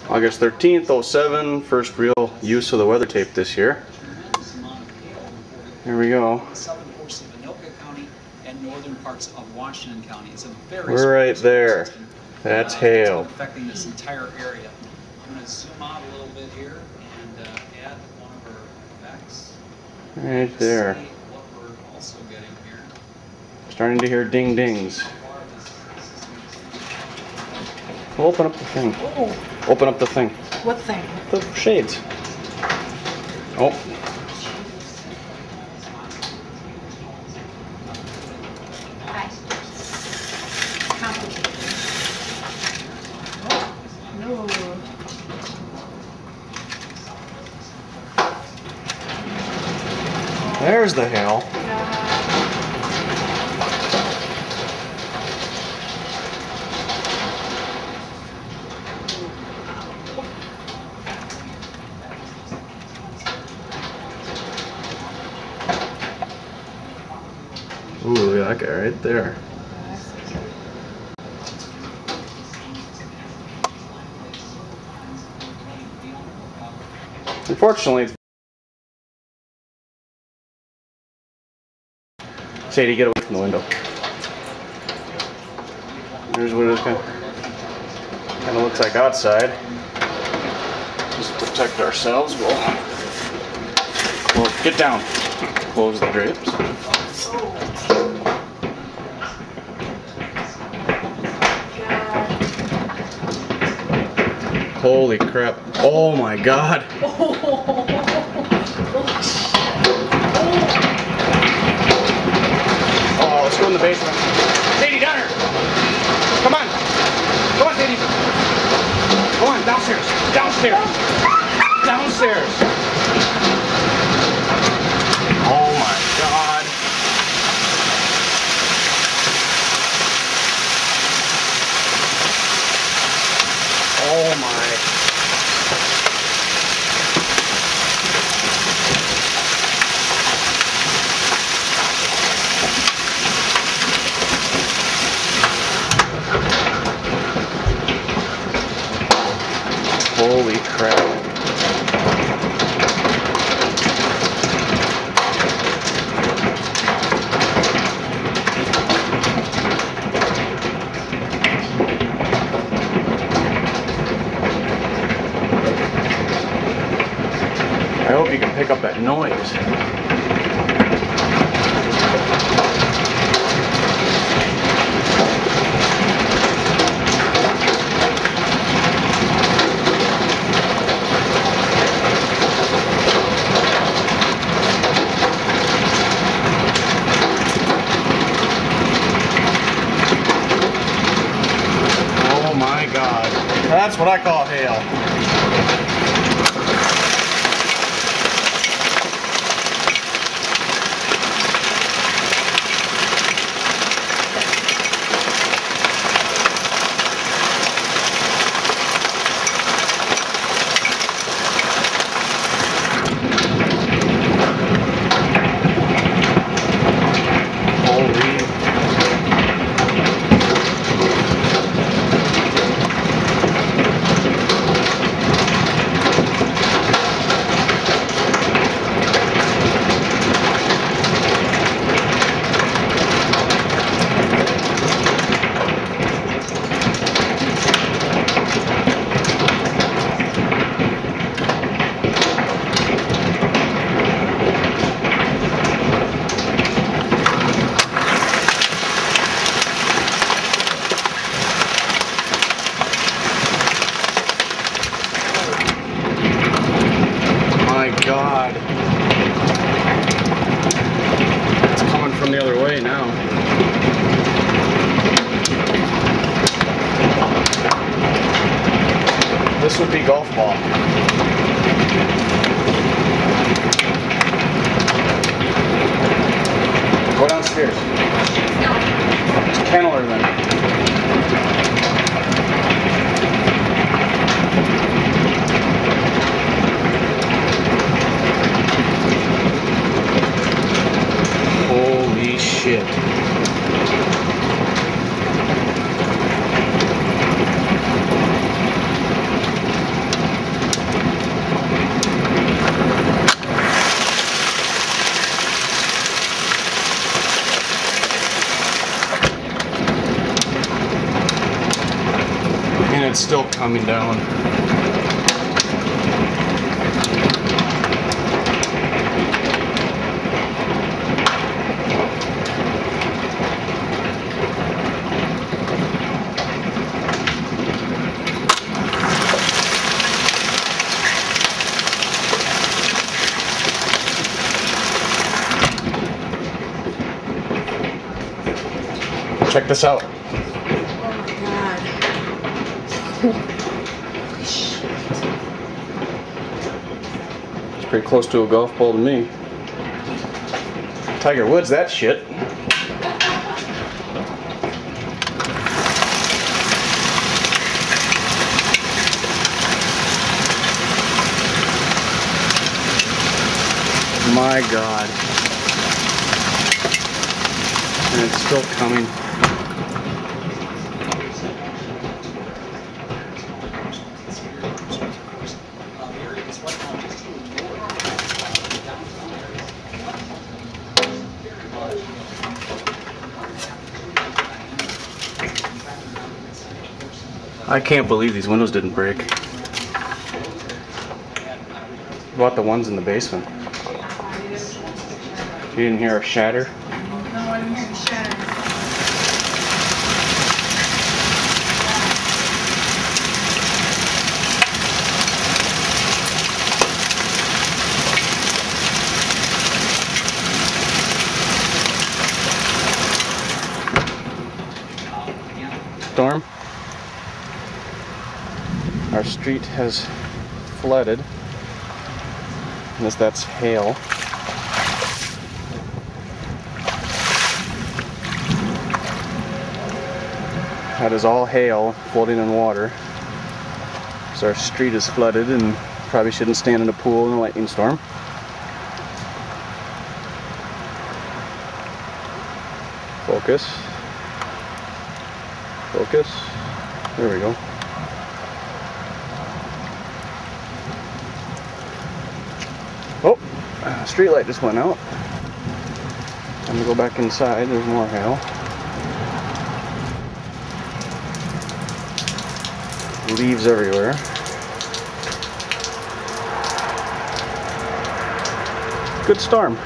August 13th, 07, first real use of the weather tape this year. Here we go. Southern portions of Anoka County and northern parts of Washington County. It's a very We're right there. That's hail. Affecting this entire area. I'm going to zoom out a little bit here and add one of our effects. Right there. See what we're also getting here. Starting to hear ding dings. Open up the thing. Oh. Open up the thing. What thing? The shades. Oh. Hi. Complicated. Oh, no. There's the hail. Ooh, look at that guy right there. Unfortunately, Sadie, get away from the window. Here's what it kind of looks like outside. Just to protect ourselves, we'll get down. Close the drapes. Holy crap. Oh my god. Oh, let's go in the basement. Sadie, down here. Come on. Come on, Sadie. Come on, downstairs. Downstairs. Downstairs. Oh my god. Oh my. Holy crap. I hope you can pick up that noise. Oh my God. That's what I call hail. God. It's coming from the other way now. This would be golf ball. Go downstairs. It's kenneler then. Holy shit. it's still coming down. Check this out. It's pretty close to a golf ball to me. Tiger Woods, that shit. My God. And it's still coming. I can't believe these windows didn't break. What about the ones in the basement? You didn't hear a shatter? No, I didn't hear the shatter. Storm. Our street has flooded. Unless that's hail. That is all hail floating in water. So our street is flooded and probably shouldn't stand in a pool in a lightning storm. Focus. Focus. There we go. Oh, street light just went out. I'm gonna go back inside. There's more hail. Leaves everywhere. Good storm.